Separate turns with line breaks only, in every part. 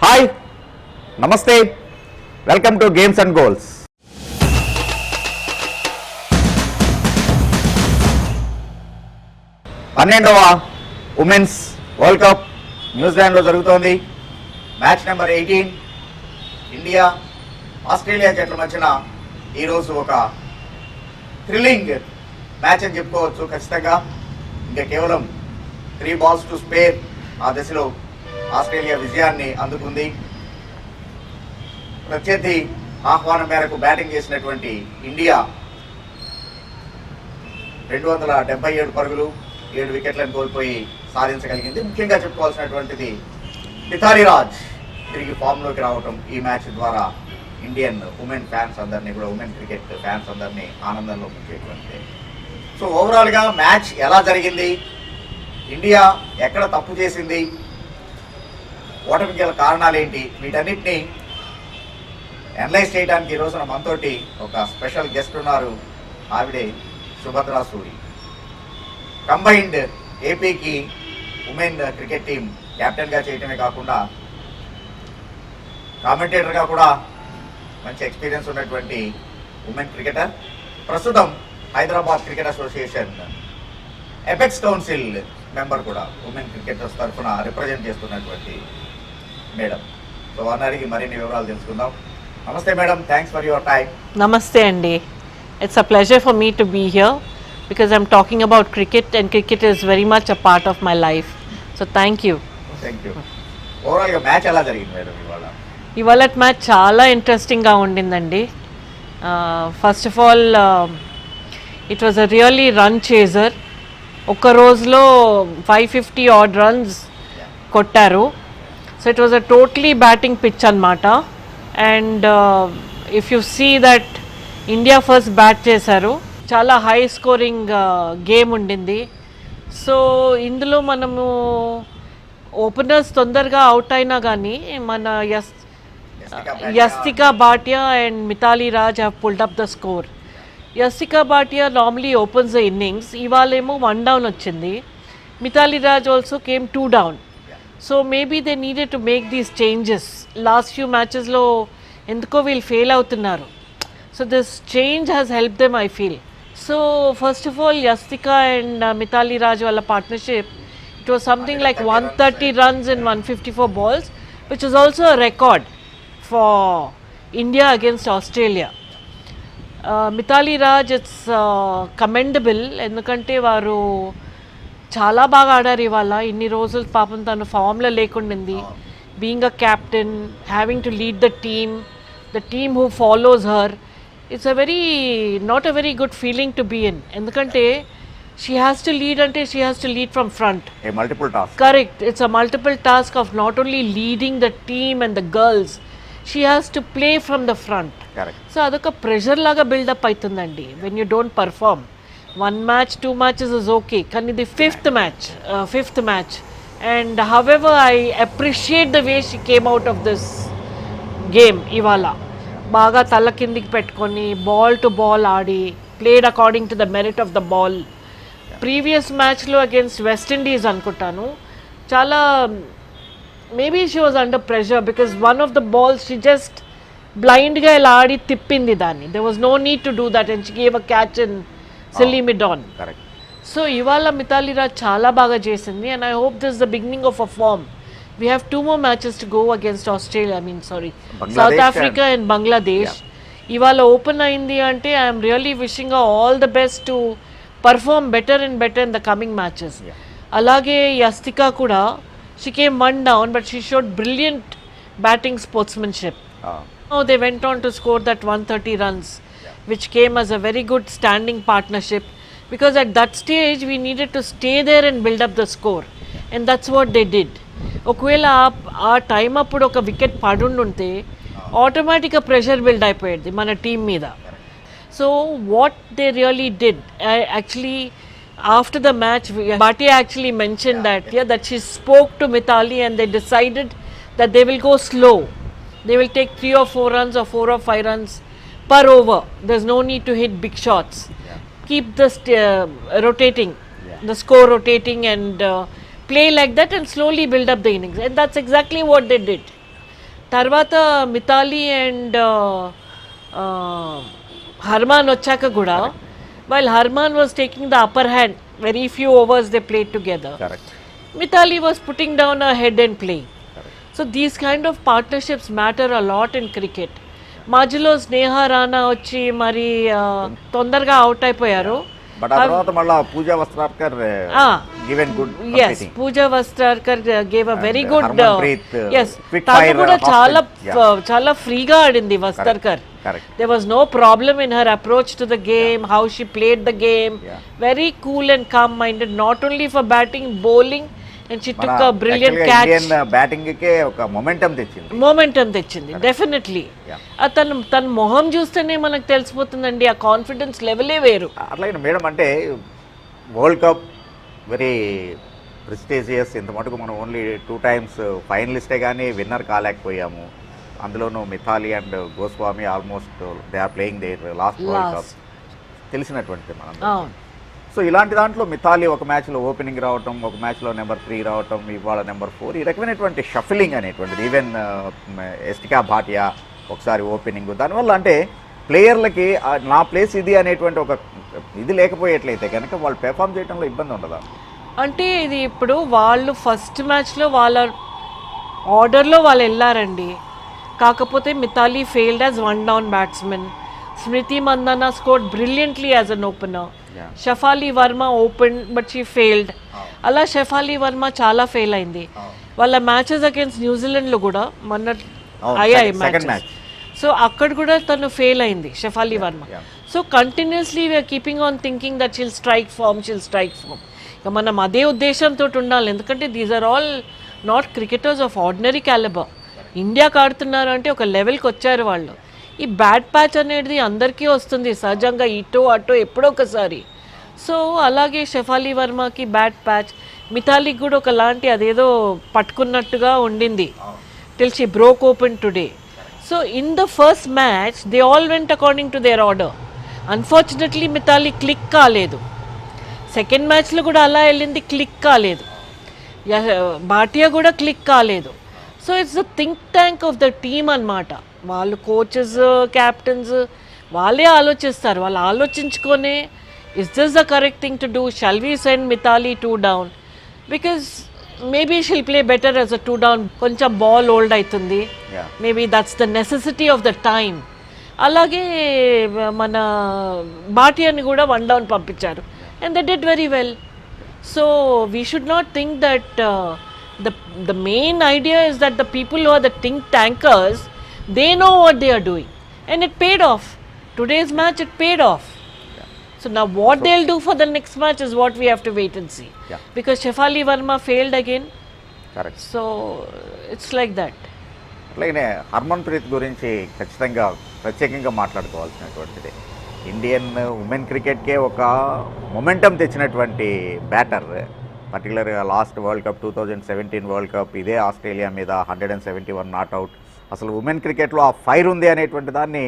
Hi నమస్తే welcome to games and goals. పన్నెండవ women's world cup న్యూజిలాండ్లో జరుగుతోంది. మ్యాచ్ నెంబర్ 18 ఇండియా ఆస్ట్రేలియా జట్ల మధ్యన ఈరోజు ఒక థ్రిల్లింగ్ మ్యాచ్ అని చెప్పుకోవచ్చు. ఖచ్చితంగా ఇంకా కేవలం 3 balls టు స్పేర్ ఆ దశలో ఆస్ట్రేలియా విజయాన్ని అందుకుంది. ప్రత్యర్థి ఆహ్వానం మేరకు బ్యాటింగ్ చేసినటువంటి ఇండియా 277 పరుగులు 7 వికెట్లను కోల్పోయి సాధించగలిగింది. ముఖ్యంగా చెప్పుకోవాల్సినటువంటిది మిథాలీ రాజ్ తిరిగి ఫామ్లోకి రావటం ఈ మ్యాచ్ ద్వారా ఇండియన్ ఉమెన్ ఫ్యాన్స్ అందరినీ కూడా, ఉమెన్ క్రికెట్ ఫ్యాన్స్ అందరినీ ఆనందంలో ముంచేటువంటిది. సో ఓవరాల్గా మ్యాచ్ ఎలా జరిగింది, ఇండియా ఎక్కడ తప్పు చేసింది, ఓటమికి గల కారణాలు ఏంటి, వీటన్నిటిని అనలైజ్ చేయడానికి ఈ రోజున మనతోటి ఒక స్పెషల్ గెస్ట్ ఉన్నారు. ఆవిడే సుభద్రా సూరి. కంబైన్డ్ ఏపీకి ఉమెన్ క్రికెట్ టీం కెప్టెన్గా చేయటమే కాకుండా కామెంటేటర్గా కూడా మంచి ఎక్స్పీరియన్స్ ఉన్నటువంటి ఉమెన్ క్రికెటర్. ప్రస్తుతం Hyderabad cricket association apex council member కూడా, ఉమెన్ క్రికెటర్స్ తరఫున రిప్రజెంట్ చేస్తున్నటువంటి మేడం. సో వారిని మరిన్ని వివరాలు తెలుసుకుందాం. నమస్తే madam, thanks for your time.
Namaste Andy. It's a pleasure for me to be here because I'm talking about cricket and cricket is very much a part of my life. So thank you.
Thank you. ఓవరాల్గా match ఎలా జరిగింది madam
ఇవాళ match చాలా ఇంట్రెస్టింగ్గా ఉండిందండి. First of all it was a really run chaser. ఒక్క రోజులో 550 odd runs కొట్టారు. So it was a totally batting pitch అనమాట. And if you see that India first bat చేశారు, చాలా హై స్కోరింగ్ గేమ్ ఉండింది. సో ఇందులో మనము ఓపెనర్స్ తొందరగా అవుట్ అయినా కానీ మన Yastika Bhatia and Mithali Raj have pulled up the score. Yastika Bhatia normally opens the innings. ఇవాళేమో 1 down వచ్చింది. Mithali Raj also came 2 down. So maybe they needed to make these changes. Last few మ్యాచెస్లో ఎందుకో వీళ్ళు ఫెయిల్ అవుతున్నారు. So this change has help them I feel. So first of all Yastika and Mithali Raj వాళ్ళ partnership, it was something like 130 runs in 154 balls, which is also a record for India against Australia. Mithali Raj it's commendable, ఎందుకంటే వారు చాలా బాగా ఆడారు ఇవాళ. ఇన్ని రోజులు పాపం తను ఫామ్లో లేకుండింది. Being a captain, having to lead the team who follows her, it's a very not a very good feeling to be in. ఎందుకంటే షీ హ్యాస్ టు లీడ్, అంటే she has to lead from front. Correct, it's a multiple task of not only leading the team and the girls, she has to play from the front. So అదొక pressure లాగా build up అవుతుందండి when you don't perform. 1 match 2 matches is okay, కానీ ఇది fifth match and however I appreciate the way she came out of this game. ఇవాళ బాగా తల కిందికి పెట్టుకొని బాల్ టు బాల్ ఆడి played according to the merit of the ball. Previous మ్యాచ్లో against West Indies అనుకుంటాను, చాలా maybe she was under pressure because one of the balls she just బ్లైండ్గా ఇలా ఆడి తిప్పింది దాన్ని. There was no need to do that and she gave a catch in silly mid on. So ఇవాళ మిథాలీ రాజ్ చాలా బాగా చేసింది and I hope this the beginning of a form. We have 2 more matches to go against Australia, South Africa and Bangladesh. ఇవాళ open అయింది అంటే I'm really wishing all the best to perform better and better in the coming matches. అలాగే యస్తికా కూడా, she came 1 down but she showed brilliant batting sportsmanship. Now they went on to score that 130 runs, which came as a very good standing partnership because at that stage we needed to stay there and build up the score, and that's what they did. ఒకవేళ ఆ time అప్పుడు ఒక wicket పడుండుంటే ఆటోమేటిక్గా pressure build అయిపోయేది మన team మీద. So what they really did, actually after the match Bhatia actually mentioned that she spoke to Mithali and they decided that they will go slow. They will take 3 or 4 runs or 4 or 5 runs per over. There's no need to hit big shots. Keep the rotating, the score rotating and play like that and slowly build up the innings. And that's exactly what they did. తర్వాత Mithali and Harman వచ్చాక కూడా while Harman was taking the upper hand very few overs they played together, Mithali was putting down a head and play. So these kind of partnerships matter a lot in cricket. మధ్యలో స్నేహ రాణా వచ్చి మరి తొందరగా out అయిపోయారు.
But ఆ తర్వాత మళ్ళా Pooja Vastrakar given good,
yes Pooja Vastrakar gave a very good, yes తను కూడా చాలా ఫ్రీగా ఆడింది Vastrakar. there was no problem in her approach to the game, how she played the game, very cool and calm minded, not only for batting, bowling, and she took a brilliant catch.
Indian batting ke oka momentum
తెచ్చింది definitely. తన మొహం చూస్తేనే మనకు తెలిసిపోతుందండి, ఆ confidence లెవెలే వేరు.
అట్లాగే madam, అంటే world cup very prestigious. ఇంత మటుకు మనం ఓన్లీ 2 times ఫైనలిస్టే కానీ విన్నర్ కాలేకపోయాము. అందులోనూ Mithali and Goswami almost they are playing their last world cup, తెలిసినటువంటి మనం. సో ఇలాంటి దాంట్లో మిథాలి ఒక మ్యాచ్లో ఓపెనింగ్ రావటం, ఒక మ్యాచ్లో నెంబర్ 3 రావటం, ఇవాళ నెంబర్ 4, ఈ రకమైనటువంటి షఫిలింగ్ అనేటువంటిది. ఈవెన్ యస్తికా భాటియా ఒకసారి ఓపెనింగ్, దానివల్ల అంటే ప్లేయర్లకి నా ప్లేస్ ఇది అనేటువంటి ఒక ఇది లేకపోయేట్లయితే కనుక వాళ్ళు పెర్ఫామ్ చేయడంలో ఇబ్బంది ఉండదా?
అంటే ఇది ఇప్పుడు వాళ్ళు ఫస్ట్ మ్యాచ్లో వాళ్ళ ఆర్డర్లో వాళ్ళు వెళ్ళారండి. కాకపోతే Mithali failed as 1 down batsmen, Smriti Mandhana scored brilliantly as an opener, Shafali Verma open but she failed. అలా షఫాలి వర్మ చాలా ఫెయిల్ అయింది. వాళ్ళ మ్యాచెస్ అగేన్స్ట్ న్యూజిలాండ్లో కూడా మొన్న అయ్యాయి మ్యాచెస్, సో అక్కడ కూడా తను ఫెయిల్ అయింది Shafali Verma. So continuously we are keeping on thinking that she'll strike form. ఇక మనం అదే ఉద్దేశంతో ఉండాలి, ఎందుకంటే these are all not cricketers of ordinary calibre. ఇండియాకి ఆడుతున్నారు అంటే ఒక లెవెల్కి వచ్చారు వాళ్ళు. ఈ బ్యాడ్ ప్యాచ్ అనేది అందరికీ వస్తుంది సహజంగా, ఇటో అటో ఎప్పుడో ఒకసారి. సో అలాగే షఫాలి వర్మకి బ్యాడ్ ప్యాచ్, మిథాలికి కూడా ఒకలాంటి అదేదో పట్టుకున్నట్టుగా ఉండింది till she broke open today. So in the first match they all went according to their order. Unfortunately Mithali click కాలేదు. సెకండ్ మ్యాచ్లో కూడా అలా వెళ్ళింది, క్లిక్ కాలేదు. భాటియా కూడా క్లిక్ కాలేదు. So it's the think tank of the team అన్నమాట. వాళ్ళు కోచెస్, క్యాప్టెన్స్ వాళ్ళే ఆలోచిస్తారు. వాళ్ళు ఆలోచించుకొనే is this the correct thing to do, shall we send Mithali 2 down, because maybe she'll play better as a 2 down. కొంచెం బాల్ ఓల్డ్ అవుతుంది, maybe that's the necessity of the time. అలాగే మన భాటియాని కూడా 1 down పంపించారు and they did very well. So we should not think that the main idea is that the people who are the think tankers, they know what they are doing, and it paid off. Today's match, it paid off. So now what they'll do for the next match is what we have to wait and see, because Shefali Verma failed again.
Correct.
So it's like that.
అట్లాగే హర్మన్ ప్రీత్ గురించి ఖచ్చితంగా ప్రత్యేకంగా మాట్లాడుకోవాల్సినటువంటిది. Indian women క్రికెట్కే ఒక momentum తెచ్చినటువంటి batter. పర్టికులర్గా last world cup 2017 world cup ఇదే Australia మీద 171 not out. అసలు ఉమెన్ క్రికెట్లో ఆ ఫైర్ ఉంది అనేటువంటి దాన్ని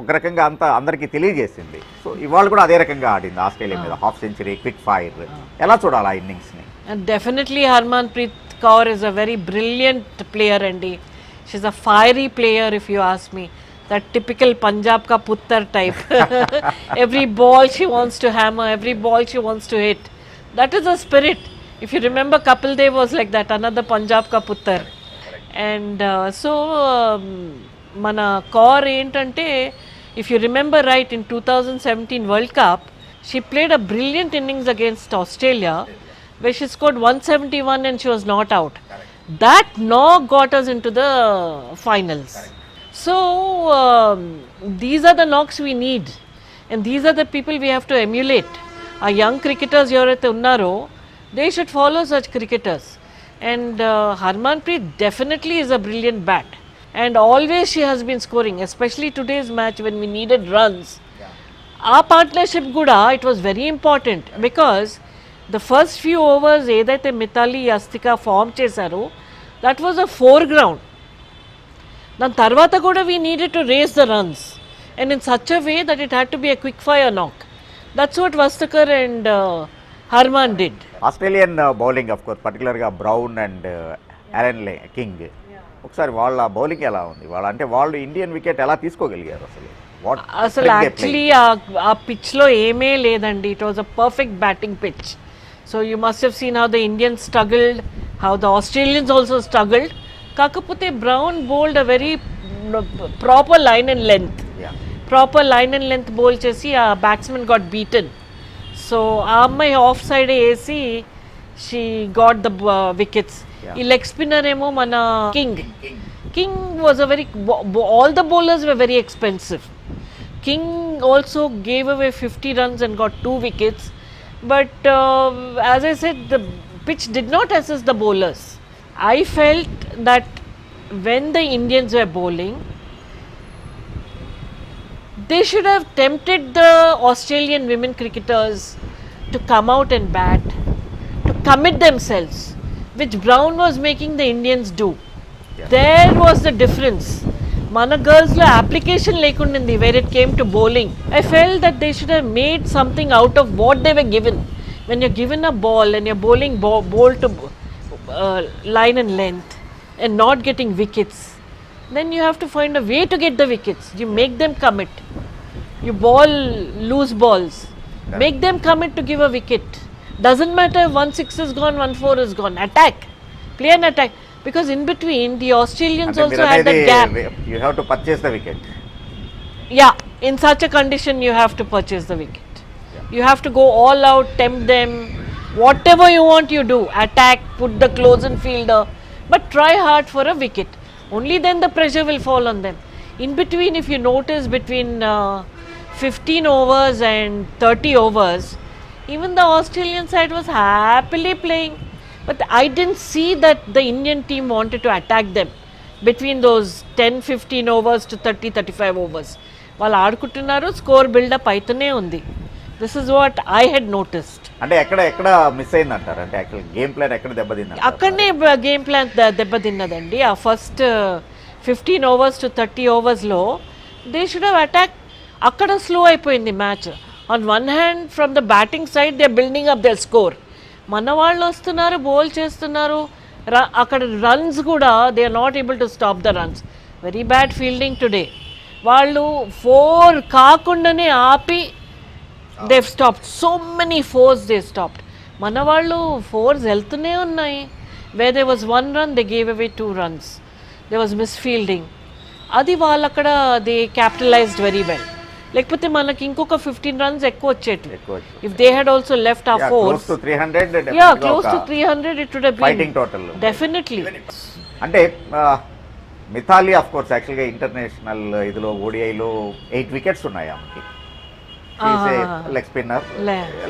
ఒక రకంగా అందరికీ తెలియజేసింది. సో ఇవాళ కూడా అదే రకంగా ఆడింది ఆస్ట్రేలియా మీద, హాఫ్ సెంచరీ, క్విక్ ఫైర్. ఎలా చూడాలి ఆ ఇన్నింగ్స్ని?
Definitely Harmanpreet Kaur is a very brilliant player అండి. She's a fiery player if you ask me. That typical Punjab ka puttar type. Every ball she wants to hammer, every ball she wants to hit. That is the spirit. If you remember, Kapil Dev was like that, another Punjab ka puttar. And mana core ఏంటంటే, if you remember right, in 2017 World Cup, she played a brilliant innings against Australia, where she scored 171 and she was not out. That knock got us into the finals. So these are the knocks we need, and these are the people we have to emulate. Our young cricketers ఎవరైతే ఉన్నారో, they should follow such cricketers. And Harmanpreet definitely is a brilliant bat, and always she has been scoring, especially today's match when we needed runs. Our partnership kuda, it was very important, because the first few overs ఏదైతే Mithali Yastika form చేశారో, that was a foreground. దాని తర్వాత కూడా we needed to raise the runs, and in such a way that it had to be a quick fire knock. That's what Vastakar and Harman did.
Australian bowling, of course, particularly Brown and Aaron King, ఒకసారి వాళ్ళ bowling ఎలా ఉంది, వాళ్ళు Indian wicket ఎలా తీసుకోగలిగారు అసలు?
అసలు actually ఆ పిచ్లో ఏమీ లేదండి. It was a perfect batting pitch. So you must have seen how the Indians struggled, how the Australians also struggled. కాకపోతే Brown bowled a very proper line and length bowl చేసి ఆ బ్యాట్స్మెన్ గాట్ బీటన్. సో ఆ అమ్మాయి off side వేసి she got the wickets. ఈ leg spinner ఏమో మన King was a very, all the bowlers were very expensive. King also gave away 50 runs and got 2 wickets. But as I said, the pitch did not assist the bowlers. I felt that when the Indians were bowling, they should have tempted the Australian women cricketers to come out and bat, to commit themselves, which Brown was making the Indians do. Yeah. There was the difference. Mana girls lo application lekundindi where it came to bowling. I felt that they should have made something out of what they were given. When you're given a ball and you're bowling ball to line and length and not getting wickets, then you have to find a way to get the wickets. You make them commit. You bowl loose balls. Yeah. Make them commit to give a wicket. Doesn't matter if 1-6 is gone, 1-4 is gone. Attack. Play an attack. Because in between, the Australians also had that gap.
You have to purchase the wicket.
Yeah, in such a condition, you have to purchase the wicket. Yeah. You have to go all out, tempt them. Whatever you want, you do. Attack, put the close-in fielder. But try hard for a wicket. Only then the pressure will fall on them. In between, if you notice, between 15 overs and 30 overs, even the Australian side was happily playing. But I didn't see that the Indian team wanted to attack them between those 10-15 overs to 30-35 overs. వాళ్ళు ఆడుకుంటున్నారు, score buildup అయితేనే ఉంది. This is what I head noticed.
అంటే ఎక్కడ miss అయిందంటారు? అంటే actual game plan ఎక్కడ దెబ్బతిన్నది?
అక్కడనే గేమ్ ప్లాన్ దెబ్బతిన్నదండి. ఆ ఫస్ట్ 15 overs to 30 ఓవర్స్లో దే షుడ్ హ్యావ్ అటాక్. అక్కడ స్లో అయిపోయింది match. On one hand from the batting side they are building up their score. మన వాళ్ళు వస్తున్నారు, బౌల్ చేస్తున్నారు, అక్కడ రన్స్ కూడా they are not able to stop the runs. Very bad fielding today. వాళ్ళు 4 కాకుండానే ఆపి they stopped. So many 4s they stopped. మన వాళ్ళు 4s వెళ్తూనే ఉన్నాయి. Way they was 1 run they gave away 2 runs. They was miss fielding. అది వాళ్ళు అక్కడ దే క్యాపిటలైజ్డ్ వెరీ వెల్. లేకపోతే మనకి ఇంకొక 15 runs ఎక్కువ వచ్చేటి. If they had also left a 4,
close to 300,
close to 300 it would have been
fighting total
definitely.
అంటే Mithali of course యాక్చువల్గా ఇంటర్నేషనల్ ఇదిలో ఓడిఐలో 8 wickets ఉన్నాయి ఆమెకి. Leg spinner,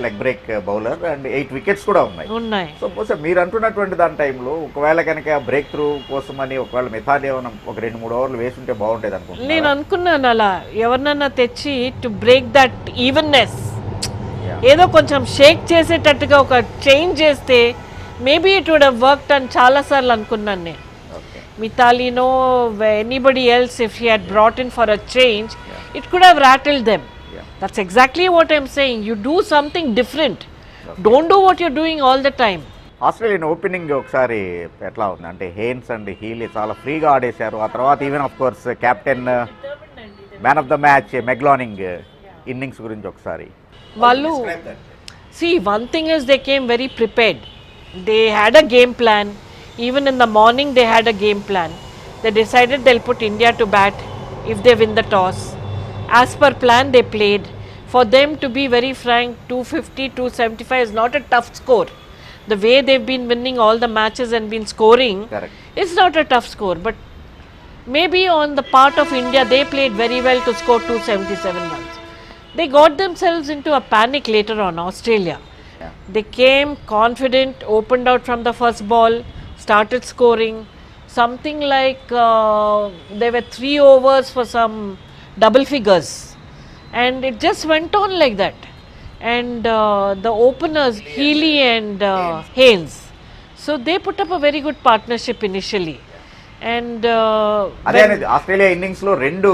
leg break bowler and 8 wickets కూడా ఉన్నాయి. సో బహుశా మీరు అంటున్నటువంటి దాని టైంలో ఒకవేళ కనుక బ్రేక్ త్రూ కోసం అని ఒకవేళ మిథాలీ ఏమైనా ఒక 2-3 ఓవర్లు వేసుంటే బాగుండేది అనుకుంటున్నాను.
నేను అనుకున్నాను అలా ఎవరినన్నా తెచ్చి టు బ్రేక్ దట్ ఈవెన్నెస్, ఏదో కొంచెం షేక్ చేసేటట్టుగా ఒక చేంజ్ చేస్తే maybe it would have worked అని చాలాసార్లు అనుకున్నాను నేను. మిథాలీనో anybody else if she had brought in for a change it could have rattled them. That's exactly what I'm saying. You do something different. Okay. Don't do what you're doing all the time.
Australian opening ఒకసారి ఎట్లా ఉంది అంటే Haynes and Healy చాలా ఫ్రీగా ఆడేశారు. ఆ తర్వాత even of course captain man of the match Meg Lanning innings గురించి ఒకసారి
వాళ్ళు see one thing is they came very prepared. They had a game plan. Even in the morning they had a game plan. They decided they'll put India to bat if they win the toss. As per plan they played. For them, to be very frank, 250, 275 is not a tough score. The way they've been winning all the matches and been scoring,
correct,
it's not a tough score. But maybe on the part of India, they played very well to score 277 runs. They got themselves into a panic later on, Australia.
Yeah.
They came confident, opened out from the first ball, started scoring. Something like there were 3 overs for some double figures, and it just went on like that. And the openers Healy and Haynes, so they put up a very good partnership initially. And
అదే Australia innings లో 2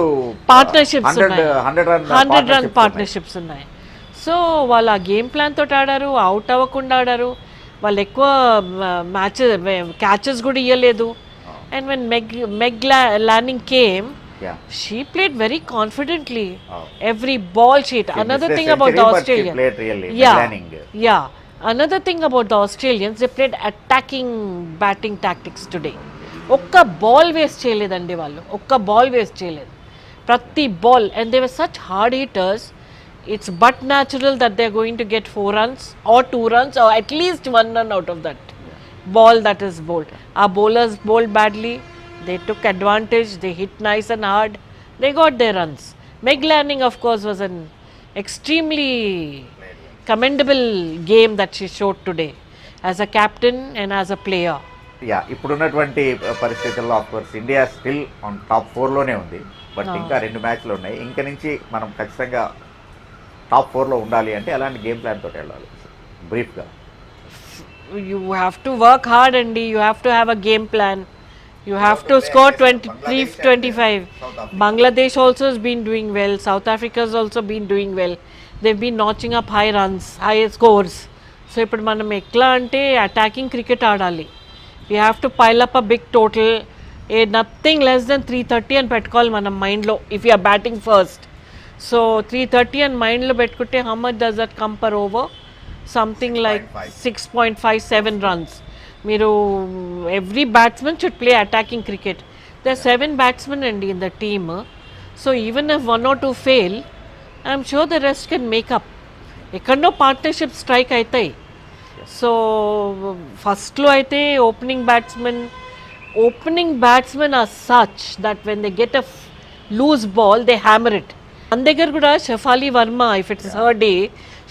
partnerships ఉన్నాయి, 100 run partnerships ఉన్నాయి. So వాళ్ళు ఆ game plan తోటి ఆడారు, out అవ్వకుండా ఆడారు. వాళ్ళు ఎక్కువ క్యాచెస్ కూడా ఇవ్వలేదు. And when Lanning came,
Yeah.
she played very confidently.
Oh.
Every ball she hit.
She
Another
missed a
thing about the
century, but she
Australians.
played really,
Yeah.
Lanning.
Yeah. Another thing about the Australians, they played attacking batting tactics today. ఒక్క ball waste చేయలేదండి వాళ్ళు, ఒక్క ball waste చేయలేదు, ప్రతి ball. And they were such hard hitters. It's but natural that they are going to get 4 runs or 2 runs or at least 1 run out of that ball that is bowled. Our bowlers bowled badly, they took advantage, they hit nice and hard, they got their runs. Meg Lanning of course was an extremely commendable game that she showed today as a captain and as a player.
Yeah, ఇప్పుడున్నటువంటి పరిస్థితుల్లో of course India still on top 4లోనే ఉంది. But ఇంకా 2 మ్యాచ్లు ఉన్నాయి. ఇంకా నుంచి మనం ఖచ్చితంగా టాప్ 4లో ఉండాలి అంటే అలాంటి గేమ్ ప్లాన్ తోటి వెళ్ళాలి. బ్రీఫ్గా
You have to work hard and you have to have a game plan. You have to score 23, 25. Bangladesh also has been doing well. South Africa has also been doing well. They've been notching up high runs, high scores. So ఇప్పుడు మనం ఎట్లా అంటే attacking cricket ఆడాలి. We have to pile up a big total. Nothing less than 330 అని పెట్టుకోవాలి మనం మైండ్లో if you are batting first. So 330 అని మైండ్లో పెట్టుకుంటే how much does that come per over? Something like 6.57 runs. మీరు every batsmen should play attacking cricket. There are 7 batsmen in the team. So even if 1 or 2 fail, I'm sure the rest can make up. ఎక్కడో partnership strike అవుతాయి. So ఫస్ట్లో అయితే opening batsmen are such that when they get a loose ball they hammer it. మన దగ్గర కూడా Shafali Verma if it's her day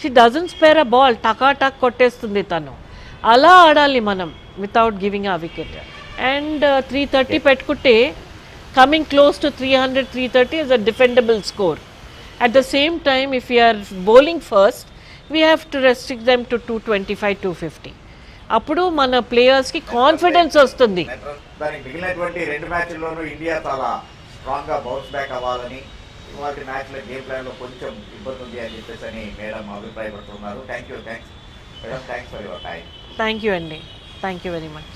she doesn't spare a ball, టకా టక్ కొట్టేస్తుంది తను. అలా ఆడాలి మనం వితౌట్ గివింగ్ ఆ వికెట్. అండ్ 330 పెట్టుకుంటే coming close to 300, 330 is a defendable score. At the same time, if we are bowling first, we have to restrict them to 225, 250. అప్పుడు మన ప్లేయర్స్కి కాన్ఫిడెన్స్ వస్తుంది.
దానికి మిగిలినటువంటి 2 మ్యాచ్ల్లోనూ ఇండియా చాలా స్ట్రాంగ్గా బౌన్స్ బ్యాక్ అవ్వాలని, ఇవాళ మ్యాచ్లో గేమ్ ప్లాన్లో కొంచెం ఇబ్బంది ఉంది అని చెప్పేసి అని మేడం అభిప్రాయపడుతున్నారు. Thanks madam, thanks for your time.
Thank you అండి, థ్యాంక్ యూ వెరీ మచ్.